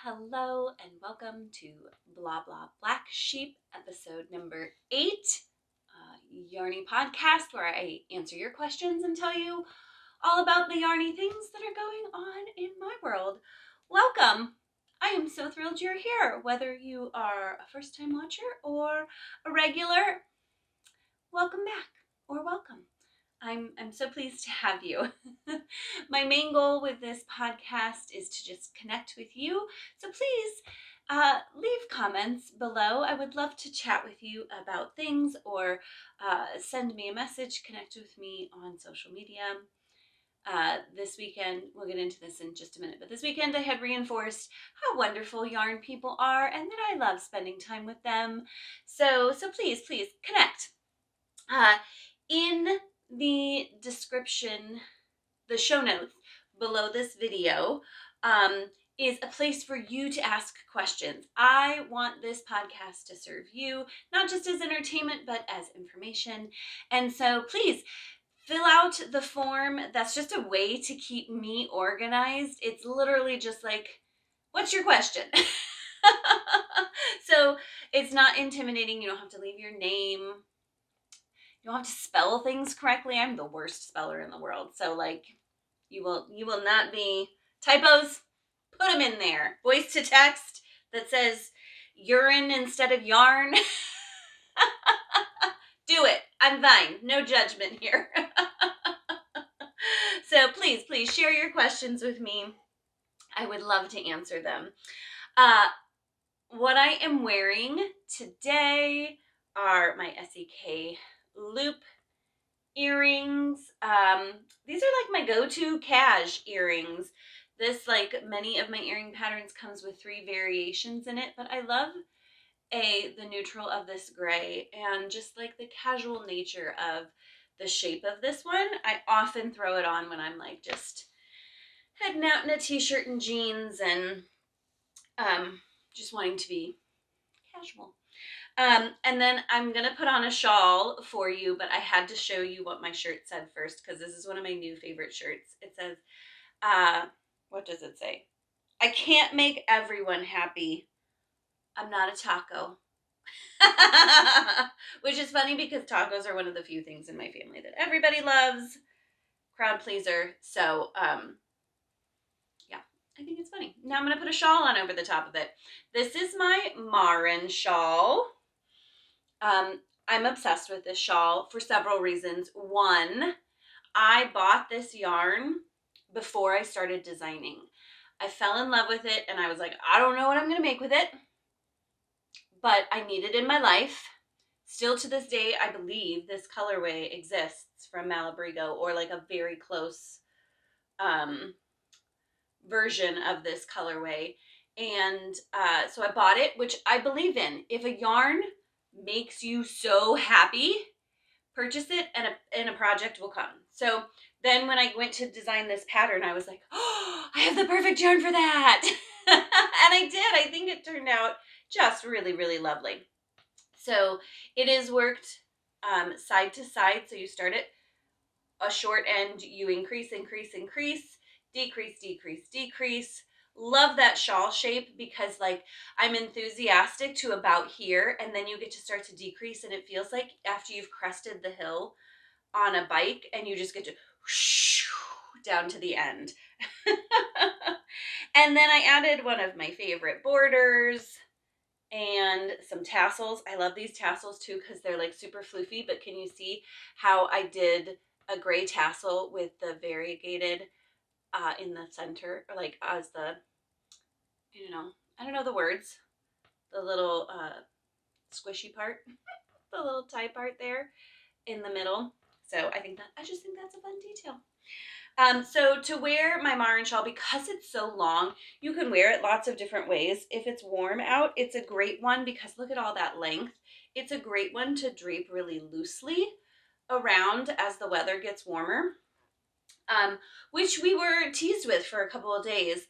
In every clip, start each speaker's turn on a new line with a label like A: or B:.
A: Hello, and welcome to Bla Bla Black Sheep, episode number 8, Yarny podcast, where I answer your questions and tell you all about the yarny things that are going on in my world. Welcome! I am so thrilled you're here, whether you are a first-time watcher or a regular. Welcome back, or welcome. I'm so pleased to have you. My main goal with this podcast is to just connect with you. So please leave comments below. I would love to chat with you about things or send me a message, connect with me on social media. This weekend, we'll get into this in just a minute, but this weekend I had reinforced how wonderful yarn people are and that I love spending time with them. So please connect. In the description, the show notes below this video is a place for you to ask questions. I want this podcast to serve you, not just as entertainment, but as information. And so please fill out the form. That's just a way to keep me organized. It's literally just like, what's your question? So it's not intimidating. You don't have to leave your name. You don't have to spell things correctly. I'm the worst speller in the world. So like you will not be typos. Put them in there. Voice to text that says urine instead of yarn. Do it. I'm fine. No judgment here. So please share your questions with me. I would love to answer them. What I am wearing today are my SEK Loop Earrings. These are like my go-to cash earrings. This, like many of my earring patterns, comes with 3 variations in it, but I love the neutral of this gray and just like the casual nature of the shape of this one. I often throw it on when I'm like just heading out in a t-shirt and jeans and just wanting to be casual. And then I'm going to put on a shawl for you, but I had to show you what my shirt said first because this is one of my new favorite shirts. It says, what does it say? I can't make everyone happy. I'm not a taco. Which is funny because tacos are one of the few things in my family that everybody loves. Crowd pleaser. So, yeah, I think it's funny. Now I'm going to put a shawl on over the top of it. This is my Marin Shawl. I'm obsessed with this shawl for several reasons. One, I bought this yarn before I started designing. I fell in love with it and I was like, I don't know what I'm going to make with it, but I need it in my life. Still to this day, I believe this colorway exists from Malabrigo, or like a very close version of this colorway. And so I bought it, which I believe in. If a yarn makes you so happy, purchase it and a project will come. So then when I went to design this pattern, I was like, oh, I have the perfect yarn for that. And I did. I think it turned out just really, really lovely. So it is worked side to side. So you start at a short end, you increase, decrease. Love that shawl shape because like I'm enthusiastic to about here, and then you get to start to decrease, and it feels like after you've crested the hill on a bike and you just get to whoosh down to the end. And then I added one of my favorite borders and some tassels. I love these tassels too because they're like super floofy, but can you see how I did a gray tassel with the variegated in the center, or like as the, you know, I don't know the words, the little squishy part, the little tie part there in the middle. So I just think that's a fun detail. So to wear my Marin Shawl, because it's so long, you can wear it lots of different ways. If it's warm out, it's a great one because look at all that length. It's a great one to drape really loosely around as the weather gets warmer, which we were teased with for a couple of days.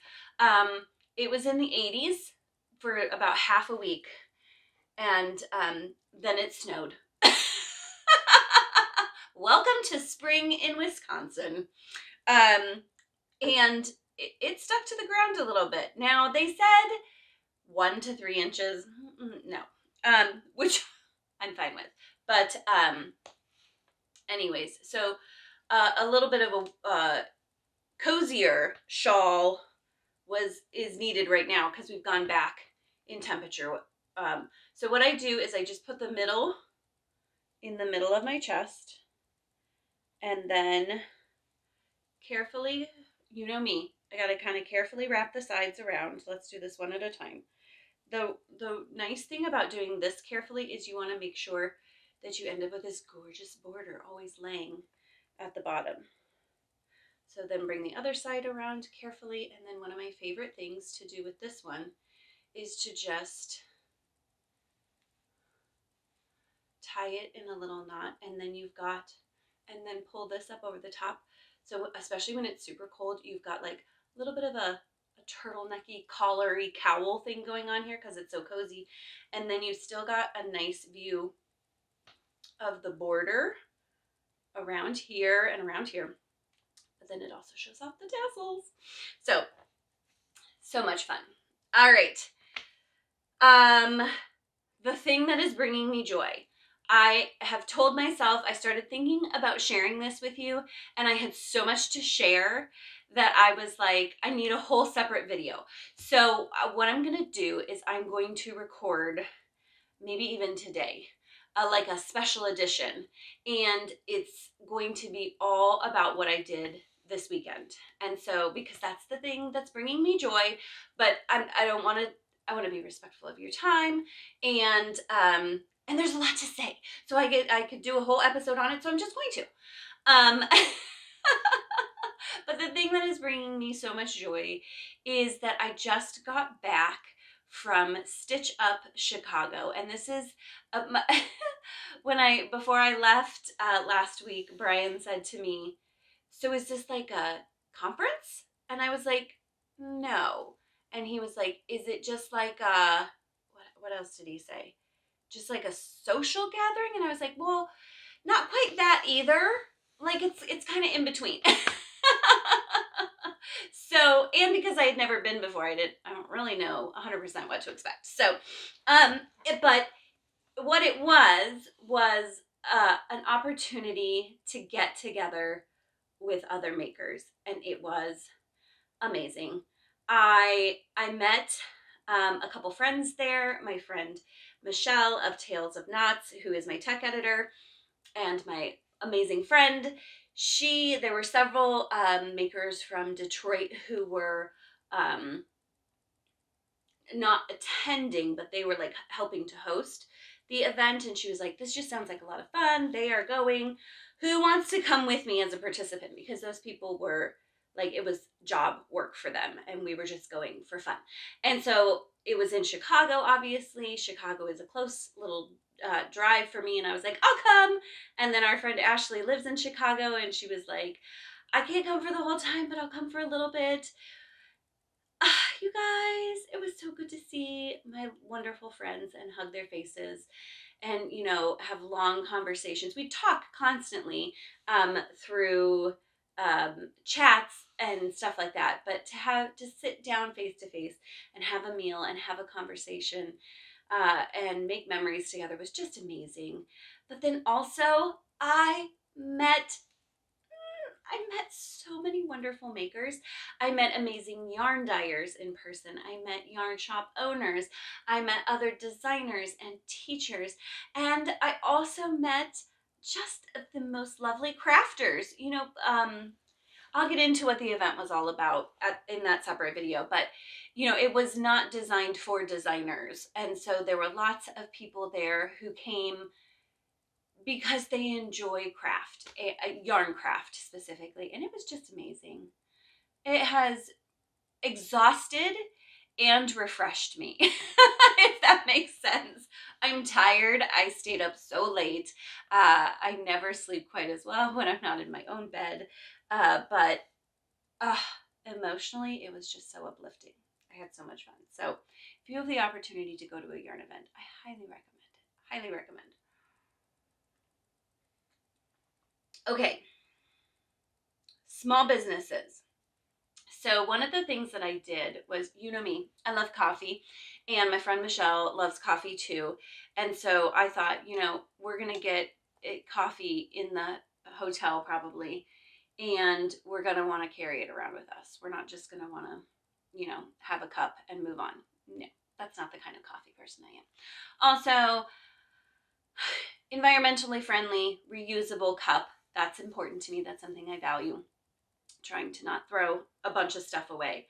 A: It was in the 80s for about half a week, and then it snowed. Welcome to spring in Wisconsin. And it stuck to the ground a little bit. Now they said 1 to 3 inches. No, which I'm fine with. But anyways, so a little bit of a cozier shawl is needed right now because we've gone back in temperature. So what I do is I just put the middle in the middle of my chest, and then carefully, you know me, I gotta kind of carefully wrap the sides around. Let's do this one at a time. The nice thing about doing this carefully is you want to make sure that you end up with this gorgeous border always laying at the bottom. So then bring the other side around carefully, and then one of my favorite things to do with this one is to just tie it in a little knot, and then and then pull this up over the top. So especially when it's super cold, you've got like a little bit of a turtlenecky, collared cowl thing going on here because it's so cozy. And then you still got a nice view of the border around here and around here. But then it also shows off the tassels. So much fun. All right. The thing that is bringing me joy. I have told myself, I started thinking about sharing this with you, and I had so much to share that I was like, I need a whole separate video. So what I'm going to do is I'm going to record, maybe even today, like a special edition. And it's going to be all about what I did this weekend. And so, because that's the thing that's bringing me joy, but I want to be respectful of your time. And there's a lot to say. So I could do a whole episode on it. So I'm just going to. But the thing that is bringing me so much joy is that I just got back from Stitch Up Chicago. And this is, before I left last week, Brian said to me, so is this like a conference? And I was like, no. And he was like, is it just like what else did he say? Just like a social gathering? And I was like, well, not quite that either. Like it's kind of in between. So, and because I had never been before, I don't really know 100% what to expect. So, but what it was an opportunity to get together with other makers, and it was amazing. I met a couple friends there. My friend Michelle of Tales of Knots, who is my tech editor, and my amazing friend. There were several makers from Detroit who were not attending, but they were like helping to host the event. And she was like, this just sounds like a lot of fun. They are going. Who wants to come with me as a participant? Because those people were like, it was job work for them, and we were just going for fun. And so it was in Chicago, obviously. Chicago is a close little drive for me, and I was like, I'll come. And then our friend Ashley lives in Chicago, and she was like, I can't come for the whole time, but I'll come for a little bit. You guys, it was so good to see my wonderful friends and hug their faces and, you know, have long conversations. We talk constantly through chats and stuff like that, but to sit down face to face and have a meal and have a conversation and make memories together was just amazing. But then also I met so many wonderful makers. I met amazing yarn dyers in person. I met yarn shop owners. I met other designers and teachers. And I also met just the most lovely crafters. You know, I'll get into what the event was all about in that separate video, but you know, it was not designed for designers. And so there were lots of people there who came because they enjoy craft, yarn craft specifically, and it was just amazing. It has exhausted and refreshed me, if that makes sense. I'm tired. I stayed up so late. I never sleep quite as well when I'm not in my own bed, but emotionally, it was just so uplifting. I had so much fun. So if you have the opportunity to go to a yarn event, I highly recommend it. Highly recommend. Okay, small businesses. So one of the things that I did was, you know me, I love coffee, and my friend Michelle loves coffee too. And so I thought, you know, we're going to get coffee in the hotel probably, and we're going to want to carry it around with us. We're not just going to want to, you know, have a cup and move on. No, that's not the kind of coffee person I am. Also, environmentally friendly, reusable cup. That's important to me. That's something I value. Trying to not throw a bunch of stuff away.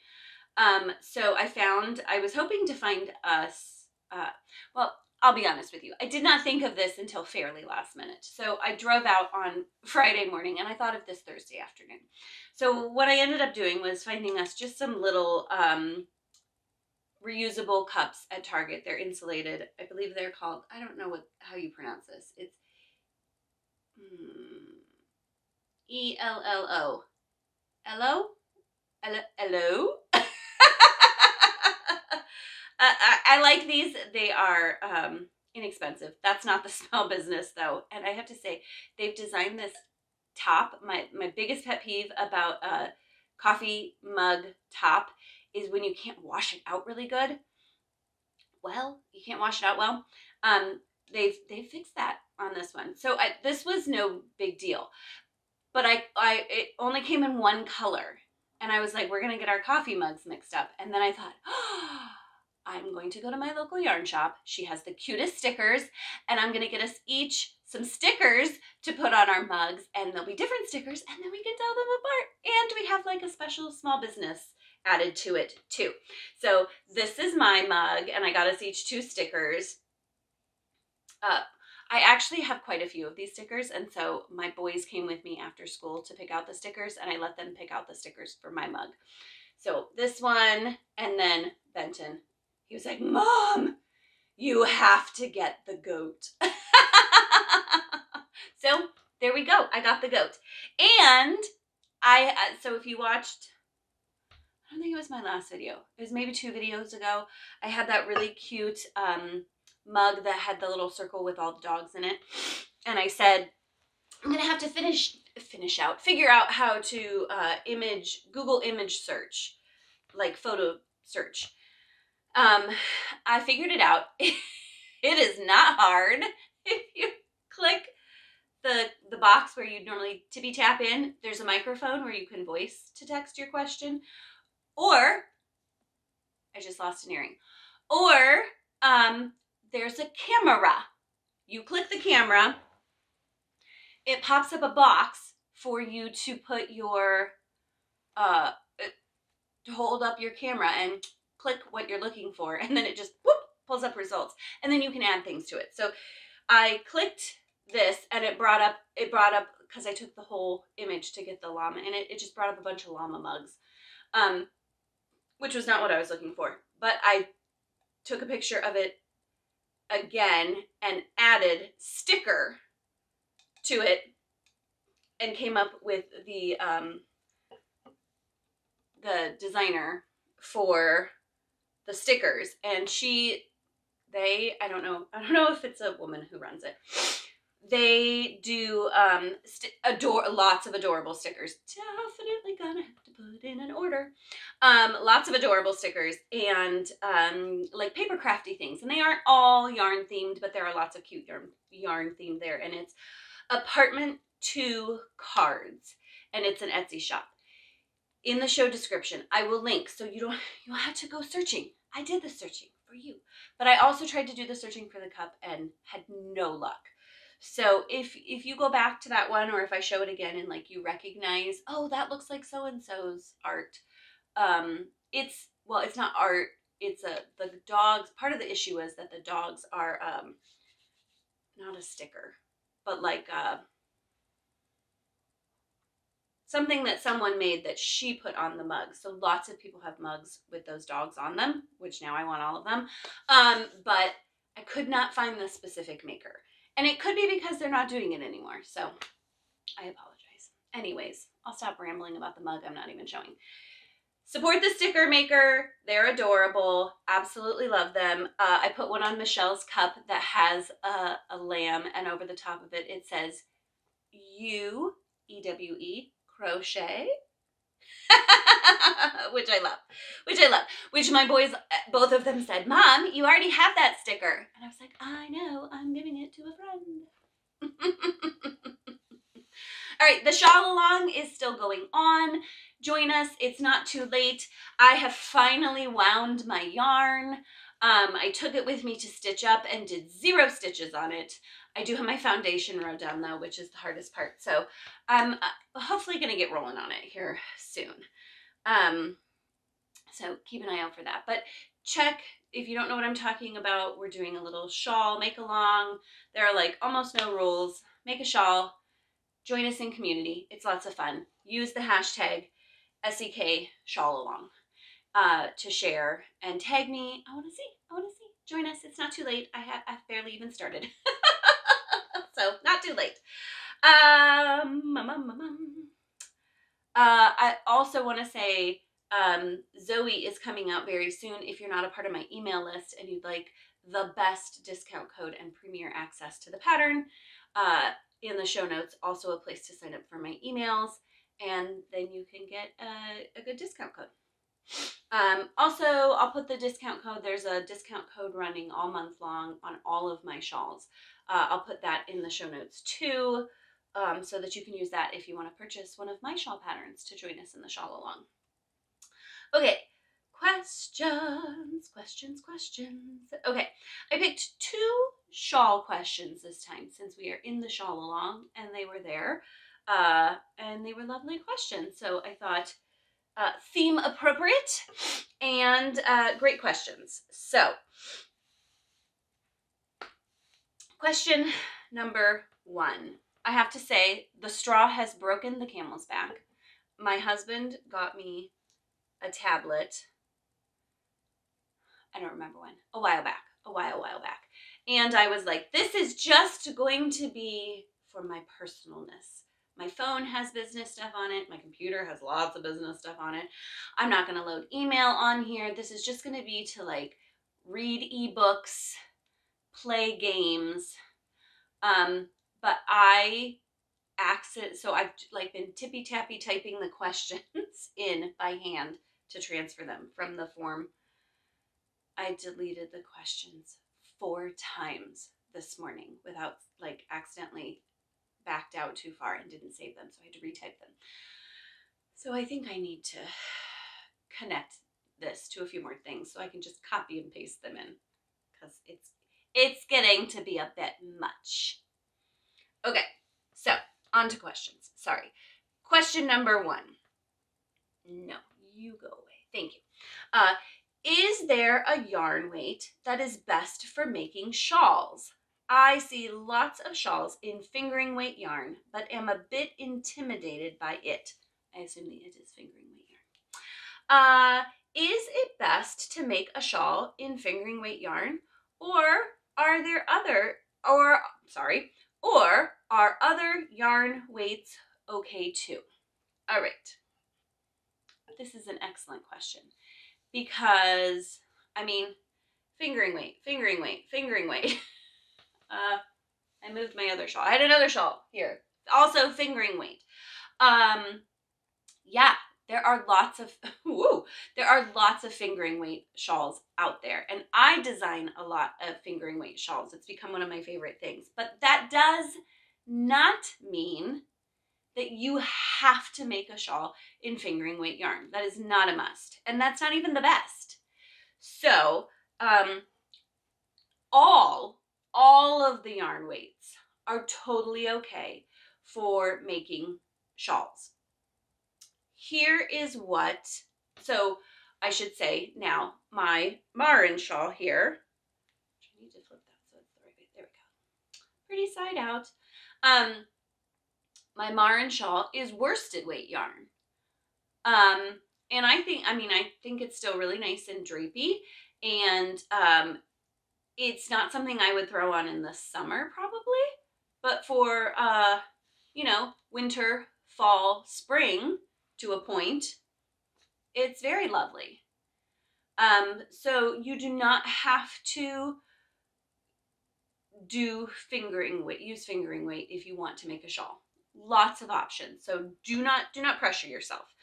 A: So I was hoping to find us, well, I'll be honest with you. I did not think of this until fairly last minute. So I drove out on Friday morning and I thought of this Thursday afternoon. So what I ended up doing was finding us just some little reusable cups at Target. They're insulated. I believe they're called, I don't know how you pronounce this. It's ELLO. Hello? Hello? I like these. They are inexpensive. That's not the small business though. And I have to say, they've designed this top. My biggest pet peeve about a coffee mug top is when you can't wash it out really good. Well, you can't wash it out well. They've fixed that on this one. So this was no big deal. But it only came in one color. And I was like, we're going to get our coffee mugs mixed up. And then I thought, oh, I'm going to go to my local yarn shop. She has the cutest stickers. And I'm going to get us each some stickers to put on our mugs. And there'll be different stickers. And then we can tell them apart. And we have like a special small business added to it too. So this is my mug. And I got us each 2 stickers. I actually have quite a few of these stickers, and so my boys came with me after school to pick out the stickers, and I let them pick out the stickers for my mug. So this one, and then Benton, he was like, Mom, you have to get the goat. So there we go. I got the goat. And so if you watched, I don't think it was my last video. It was maybe 2 videos ago. I had that really cute mug that had the little circle with all the dogs in it. And I said, I'm going to have to figure out how to Google image search, like photo search. I figured it out. It is not hard. If you click the box where you'd normally tippy tap in, there's a microphone where you can voice to text your question. Or, I just lost an earring. Or, there's a camera. You click the camera, it pops up a box for you to put your, to hold up your camera and click what you're looking for. And then it just whoop, pulls up results. And then you can add things to it. So I clicked this and it brought up, because I took the whole image to get the llama, and it just brought up a bunch of llama mugs, which was not what I was looking for. But I took a picture of it again and added sticker to it and came up with the designer for the stickers. And I don't know if it's a woman who runs it. They do lots of adorable stickers. Definitely gonna have to put in an order. Lots of adorable stickers and like paper crafty things. And they aren't all yarn themed, but there are lots of cute yarn themed there. And it's Apartment 2 Cards, and it's an Etsy shop. In the show description, I will link so you don't have to go searching. I did the searching for you, but I also tried to do the searching for the cup and had no luck. So if you go back to that one, or if I show it again and like you recognize, oh, that looks like so-and-so's art. It's not art. It's the dogs. Part of the issue is that the dogs are not a sticker, but like something that someone made that she put on the mug. So lots of people have mugs with those dogs on them, which now I want all of them. But I could not find the specific maker. And it could be because they're not doing it anymore. So I apologize. Anyways, I'll stop rambling about the mug I'm not even showing. Support the sticker maker. They're adorable. Absolutely love them. I put one on Michelle's cup that has a lamb, and over the top of it, it says EWE, crochet. Which I love, which my boys, both of them said, Mom, you already have that sticker. And I was like, I know, I'm giving it to a friend. All right, the shawl along is still going on. Join us, it's not too late. I have finally wound my yarn. I took it with me to stitch up and did 0 stitches on it. I do have my foundation row done though, which is the hardest part. So I'm hopefully gonna get rolling on it here soon. So keep an eye out for that. But check, if you don't know what I'm talking about, we're doing a little shawl make along. There are like almost no rules. Make a shawl, join us in community. It's lots of fun. Use the hashtag SEK Shawl Along to share and tag me. I want to see. Join us. It's not too late. I've barely even started. So not too late. I also want to say Zoe is coming out very soon. If you're not a part of my email list and you'd like the best discount code and premier access to the pattern, in the show notes, also a place to sign up for my emails, and then you can get a good discount code. Also, I'll put the discount code. There's a discount code running all month long on all of my shawls. I'll put that in the show notes too, so that you can use that if you want to purchase one of my shawl patterns to join us in the shawl along. Okay, questions. Okay, I picked 2 shawl questions this time since we are in the shawl along, and they were there, and they were lovely questions. So I thought theme appropriate and great questions. So question number 1. I have to say the straw has broken the camel's back. My husband got me a tablet, I don't remember when, a while back. And I was like, this is just going to be for my personalness. My phone has business stuff on it. My computer has lots of business stuff on it. I'm not going to load email on here. This is just going to be to like read ebooks, play games. But so I've like been tippy tappy typing the questions in by hand to transfer them from the form. I deleted the questions 4 times this morning without like accidentally backed out too far and didn't save them, so I had to retype them. So I think I need to connect this to a few more things so I can just copy and paste them in, because it's getting to be a bit much. Okay, so on to questions. Sorry. Question number 1. No, you go away. Thank you. Is there a yarn weight that is best for making shawls? I see lots of shawls in fingering weight yarn, but am a bit intimidated by it. I assume the it is fingering weight yarn. Is it best to make a shawl in fingering weight yarn, or are other yarn weights okay too? All right. This is an excellent question because, I mean, fingering weight. I moved my other shawl. I had another shawl here, also fingering weight. Yeah, there are lots of fingering weight shawls out there, and I design a lot of fingering weight shawls. It's become one of my favorite things, but that does not mean that you have to make a shawl in fingering weight yarn. That is not a must, and that's not even the best. So all of the yarn weights are totally okay for making shawls. Here is what, so I should say now, my Marin shawl here, I need to flip that so it's the right way, there we go, pretty side out. My Marin shawl is worsted weight yarn. And I think it's still really nice and drapey, and it's not something I would throw on in the summer probably, but for winter, fall, spring to a point, it's very lovely. So you do not have to use fingering weight if you want to make a shawl. Lots of options. So do not pressure yourself.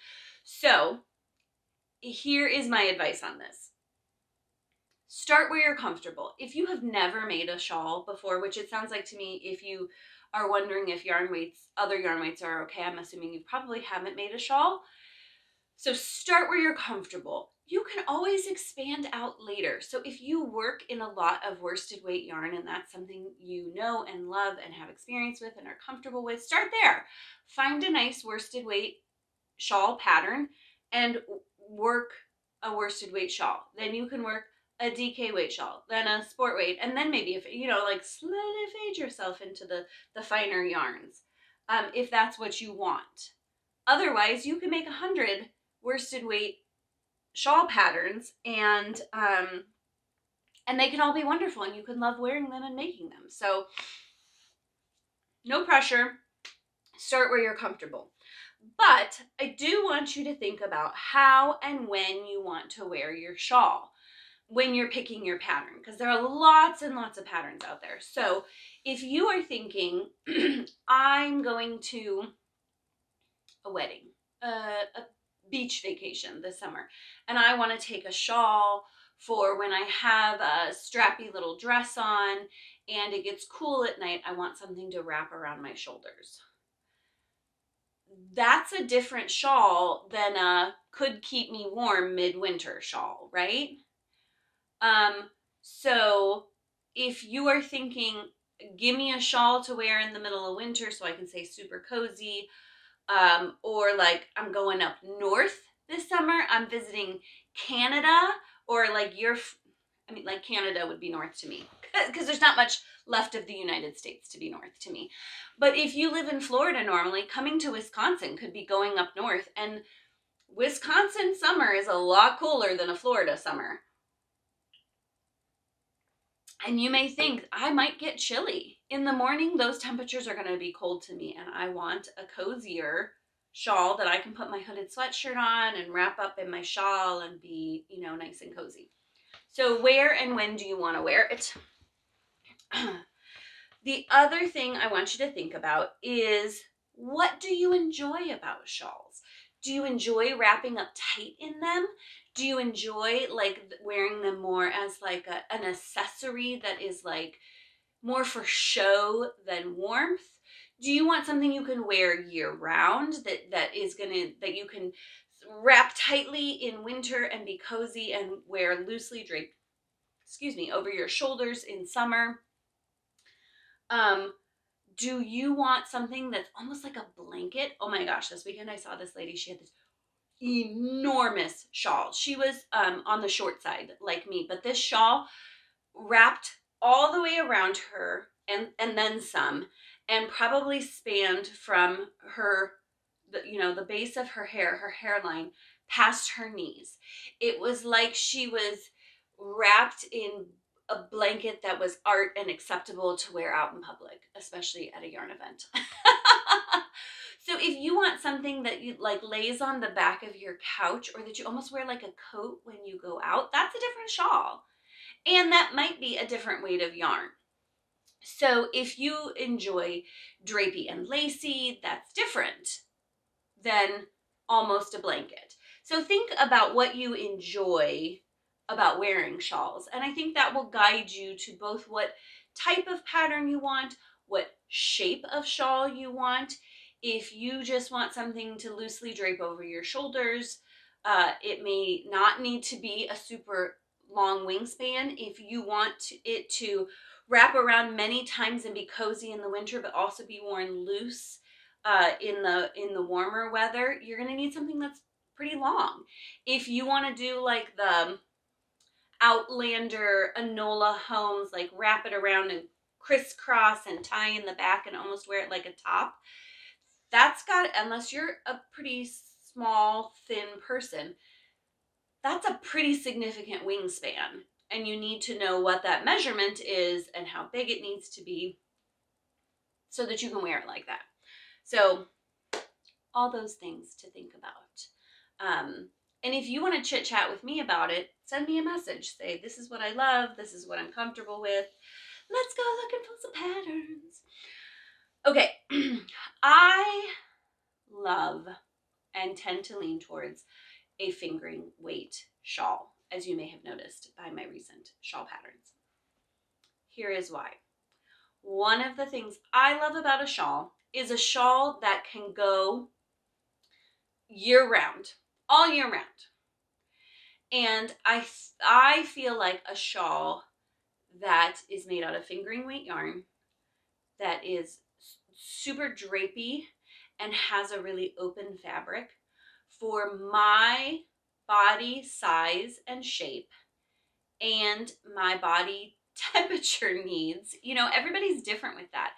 A: So here is my advice on this. Start where you're comfortable. If you have never made a shawl before, which it sounds like to me, if you are wondering if other yarn weights are okay, I'm assuming you probably haven't made a shawl. So start where you're comfortable. You can always expand out later. So if you work in a lot of worsted weight yarn and that's something you know and love and have experience with and are comfortable with, start there. Find a nice worsted weight shawl pattern and work a worsted weight shawl. Then you can work a DK weight shawl, then a sport weight, and then maybe, if you know, like slowly fade yourself into the finer yarns, if that's what you want. Otherwise, you can make 100 worsted weight shawl patterns, and they can all be wonderful, and you can love wearing them and making them. So no pressure. Start where you're comfortable. But I do want you to think about how and when you want to wear your shawl when you're picking your pattern, because there are lots and lots of patterns out there. So if you are thinking, I'm going to a wedding, a beach vacation this summer, and I want to take a shawl for when I have a strappy little dress on and it gets cool at night, I want something to wrap around my shoulders. That's a different shawl than a could keep me warm midwinter shawl, right? So if you are thinking, give me a shawl to wear in the middle of winter so I can stay super cozy, or like I'm going up north this summer, I'm visiting Canada, or like like Canada would be north to me because there's not much left of the United States to be north to me. But if you live in Florida normally, coming to Wisconsin could be going up north, and Wisconsin summer is a lot cooler than a Florida summer. And you may think, I might get chilly. In the morning, those temperatures are going to be cold to me, and I want a cozier shawl that I can put my hooded sweatshirt on and wrap up in my shawl and be, you know, nice and cozy. So where and when do you want to wear it? The other thing I want you to think about is, what do you enjoy about shawls? Do you enjoy wrapping up tight in them? Do you enjoy like wearing them more as like an accessory that is like more for show than warmth? Do you want something you can wear year round that you can wrap tightly in winter and be cozy and wear loosely draped, over your shoulders in summer? Do you want something that's almost like a blanket? Oh my gosh, this weekend I saw this lady, she had this enormous shawl. She was on the short side like me, but this shawl wrapped all the way around her and then some, and probably spanned from her, the base of her hairline, past her knees. It was like she was wrapped in a blanket that was art and acceptable to wear out in public, especially at a yarn event. So if you want something that you like lays on the back of your couch, or that you almost wear like a coat when you go out, that's a different shawl. And that might be a different weight of yarn. So if you enjoy drapey and lacy, that's different than almost a blanket. So think about what you enjoy about wearing shawls. And I think that will guide you to both what type of pattern you want, what shape of shawl you want. If you just want something to loosely drape over your shoulders, it may not need to be a super long wingspan. If you want it to wrap around many times and be cozy in the winter, but also be worn loose in the warmer weather, you're going to need something that's pretty long. If you want to do like the Outlander Enola Holmes, like wrap it around and crisscross and tie in the back and almost wear it like a top, that's got, unless you're a pretty small, thin person, that's a pretty significant wingspan. And you need to know what that measurement is and how big it needs to be so that you can wear it like that. So all those things to think about. And if you want to chit chat with me about it, send me a message. Say, this is what I love. This is what I'm comfortable with. Let's go looking for some patterns. Okay. I love and tend to lean towards a fingering weight shawl, as you may have noticed by my recent shawl patterns. Here is why. One of the things I love about a shawl is a shawl that can go year round, all year round. And I feel like a shawl that is made out of fingering weight yarn, that is super drapey and has a really open fabric for my body size and shape and my body temperature needs. You know, everybody's different with that.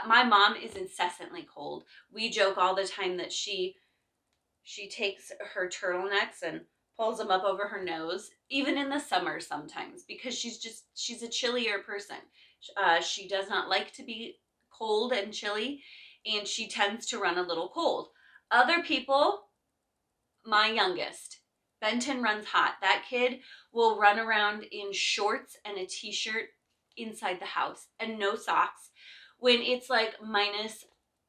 A: My mom is incessantly cold. We joke all the time that she takes her turtlenecks and pulls them up over her nose, even in the summer sometimes, because she's a chillier person. She does not like to be cold and chilly, and she tends to run a little cold. Other people, my youngest, Benton, runs hot. That kid will run around in shorts and a t-shirt inside the house and no socks when it's like minus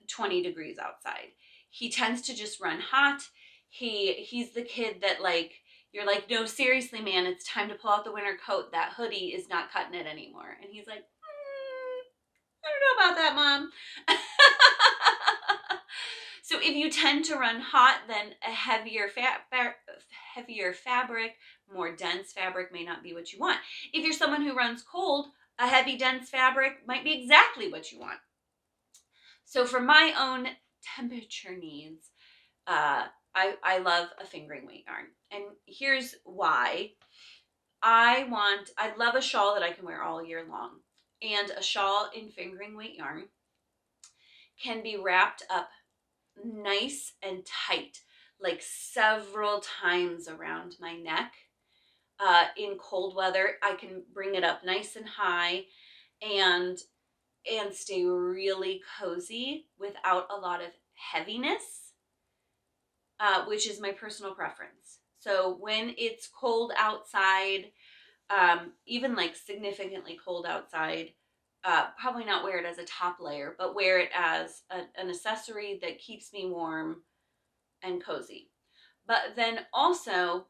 A: 20 degrees outside. He tends to just run hot. He's the kid that, like, you're like, no, seriously, man, it's time to pull out the winter coat. That hoodie is not cutting it anymore. And he's like, I don't know about that, Mom. So if you tend to run hot, then a heavier fabric, more dense fabric may not be what you want. If you're someone who runs cold, a heavy, dense fabric might be exactly what you want. So for my own temperature needs, I love a fingering weight yarn. And here's why. I love a shawl that I can wear all year long. And a shawl in fingering weight yarn can be wrapped up nice and tight, like several times around my neck. In cold weather, I can bring it up nice and high and stay really cozy without a lot of heaviness, which is my personal preference. So when it's cold outside, even like significantly cold outside, probably not wear it as a top layer, but wear it as an accessory that keeps me warm and cozy. But then also,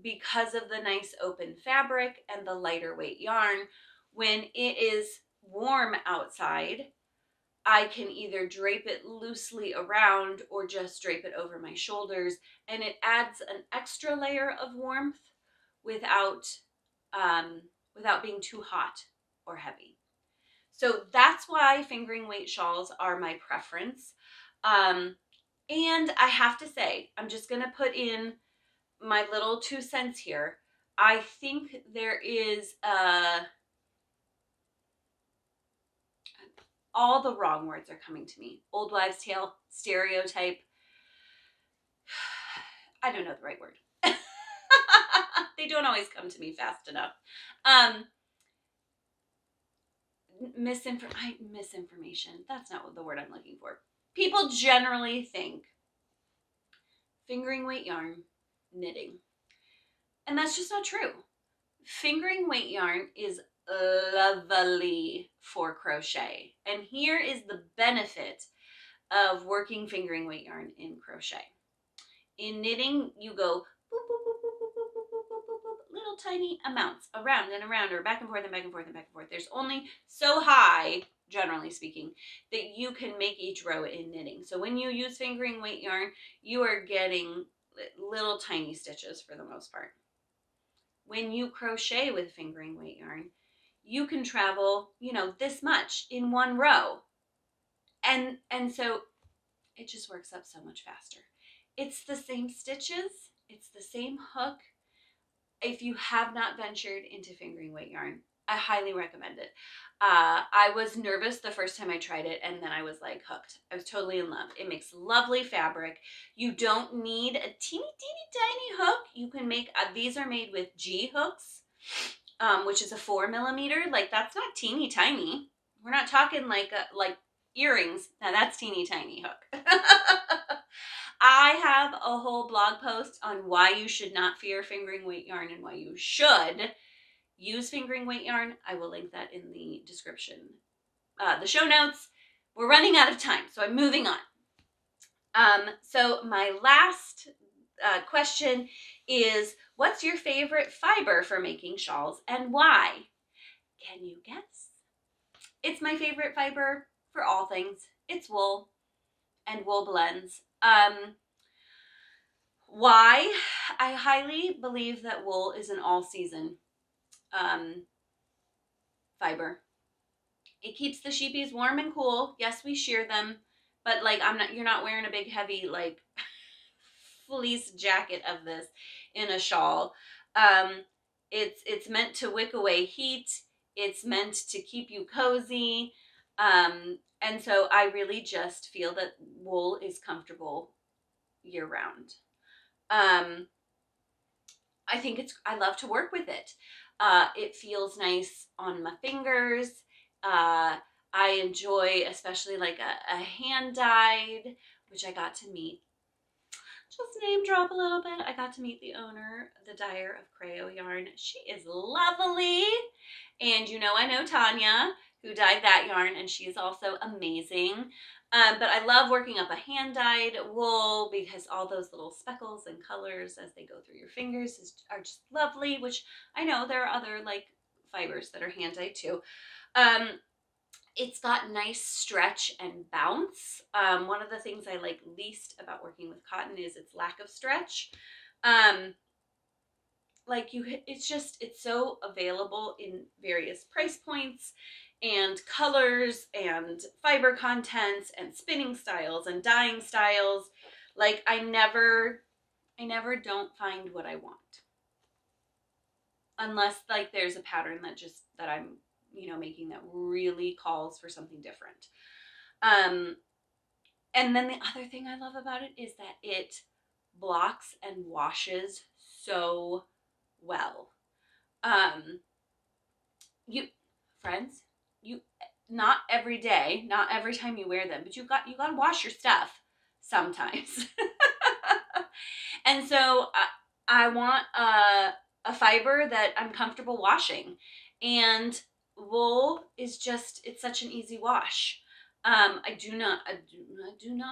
A: because of the nice open fabric and the lighter weight yarn, when it is warm outside, I can either drape it loosely around or just drape it over my shoulders, and it adds an extra layer of warmth without being too hot or heavy. So that's why fingering weight shawls are my preference. And I have to say, I'm just going to put in my little 2 cents here. I think there is all the wrong words are coming to me. Old wives' tale, stereotype. I don't know the right word. They don't always come to me fast enough. Misinformation. That's not the word I'm looking for. People generally think fingering weight yarn, knitting. And that's just not true. Fingering weight yarn is lovely for crochet. And here is the benefit of working fingering weight yarn in crochet. In knitting, you go boop, boop, boop, boop, boop, boop, boop, boop, boop, boop, little tiny amounts around and around, or back and forth and back and forth and back and forth. There's only so high, generally speaking, that you can make each row in knitting. So when you use fingering weight yarn, you are getting little tiny stitches for the most part. When you crochet with fingering weight yarn, you can travel, you know, this much in one row. And so it just works up so much faster. It's the same stitches. It's the same hook. If you have not ventured into fingering weight yarn, I highly recommend it. I was nervous the first time I tried it, and then I was like hooked. I was totally in love. It makes lovely fabric. You don't need a teeny tiny hook. You can make, these are made with G hooks, which is a 4mm. Like, that's not teeny tiny. We're not talking like earrings. Now that's teeny tiny hook. I have a whole blog post on why you should not fear fingering weight yarn and why you should use fingering weight yarn. I will link that in the description, the show notes. We're running out of time, so I'm moving on. So my last question is, what's your favorite fiber for making shawls and why? Can you guess? It's my favorite fiber for all things. It's wool and wool blends. Why? I highly believe that wool is an all-season fiber. It keeps the sheepies warm and cool. Yes, we shear them, but like you're not wearing a big heavy like fleece jacket of this in a shawl. It's meant to wick away heat. It's meant to keep you cozy. And so I really just feel that wool is comfortable year round. I love to work with it. It feels nice on my fingers. I enjoy, especially like a hand dyed, which I got to meet. Just name drop a little bit. I got to meet the owner, the dyer of Crochet yarn. She is lovely. And you know, I know Tanya, who dyed that yarn, and she is also amazing. But I love working up a hand-dyed wool because all those little speckles and colors as they go through your fingers are just lovely, which I know there are other like fibers that are hand-dyed too. It's got nice stretch and bounce. One of the things I like least about working with cotton is its lack of stretch. It's so available in various price points and colors and fiber contents and spinning styles and dyeing styles. Like I never don't find what I want. Unless like there's a pattern that I'm, making that really calls for something different. And then the other thing I love about it is that it blocks and washes so well. Friends, not every day, not every time you wear them, but you got to wash your stuff sometimes. And so I want a fiber that I'm comfortable washing, and wool is it's such an easy wash. I do not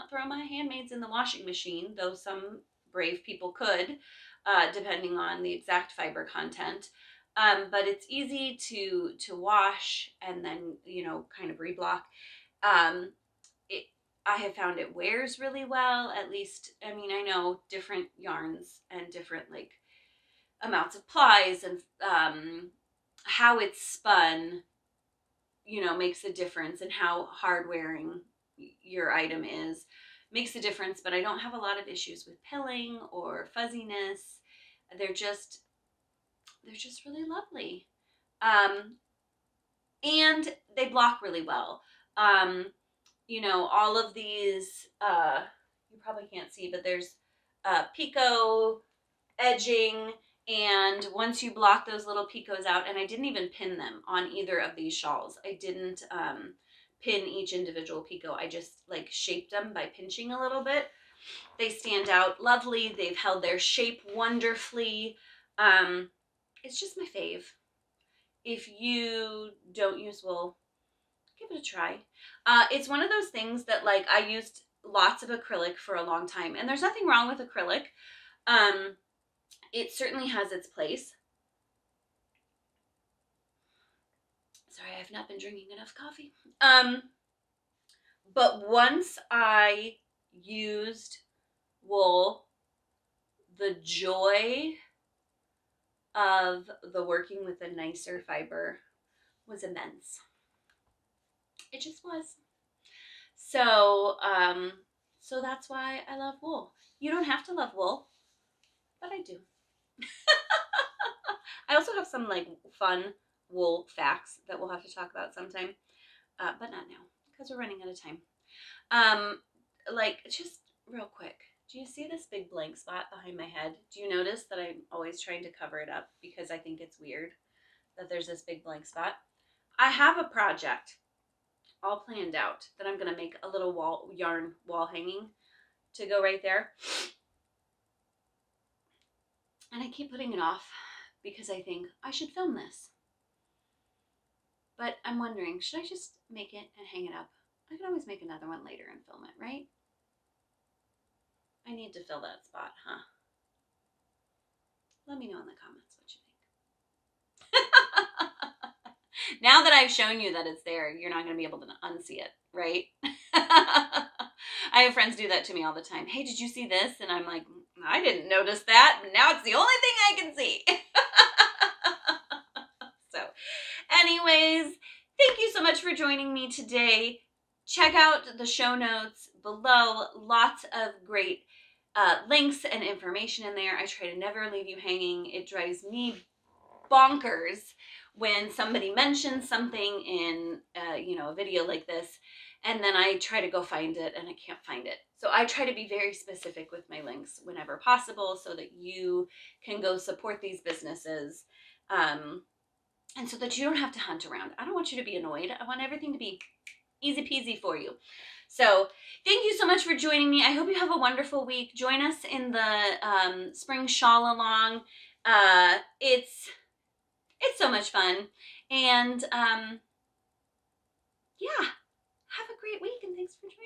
A: throw my handmaids in the washing machine, though some brave people could, depending on the exact fiber content. But it's easy to wash and then, kind of reblock. I have found it wears really well, at least. I mean, I know different yarns and different like amounts of plies and how it's spun, makes a difference, and how hard wearing your item is makes a difference. But I don't have a lot of issues with pilling or fuzziness. They're just really lovely. And they block really well. All of these, you probably can't see, but there's picot edging, and once you block those little picots out, and I didn't even pin them on either of these shawls. I didn't pin each individual picot. I just like shaped them by pinching a little bit. They stand out lovely. They've held their shape wonderfully. It's just my fave. If you don't use wool, give it a try. It's one of those things that like I used lots of acrylic for a long time, and there's nothing wrong with acrylic. It certainly has its place. Sorry, I've not been drinking enough coffee. But once I used wool, the joy of the working with a nicer fiber was immense. It just was. So, so that's why I love wool. You don't have to love wool, but I do. I also have some like fun wool facts that we'll have to talk about sometime, but not now because we're running out of time. Like just real quick, do you see this big blank spot behind my head? Do you notice that I'm always trying to cover it up because I think it's weird that there's this big blank spot? I have a project all planned out that I'm going to make a little yarn wall hanging to go right there. And I keep putting it off because I think I should film this. But I'm wondering, should I just make it and hang it up? I can always make another one later and film it, right? I need to fill that spot, huh? Let me know in the comments what you think. Now that I've shown you that it's there, you're not going to be able to unsee it, right? I have friends do that to me all the time. Hey, did you see this? And I'm like, I didn't notice that, but now it's the only thing I can see. So, anyways, thank you so much for joining me today. Check out the show notes below. Lots of great links and information in there. I try to never leave you hanging. It drives me bonkers when somebody mentions something in a video like this, and then I try to go find it and I can't find it. So I try to be very specific with my links whenever possible so that you can go support these businesses, and so that you don't have to hunt around. I don't want you to be annoyed. I want everything to be easy peasy for you. So thank you so much for joining me. I hope you have a wonderful week. Join us in the spring shawl along. It's so much fun. And yeah, have a great week and thanks for joining.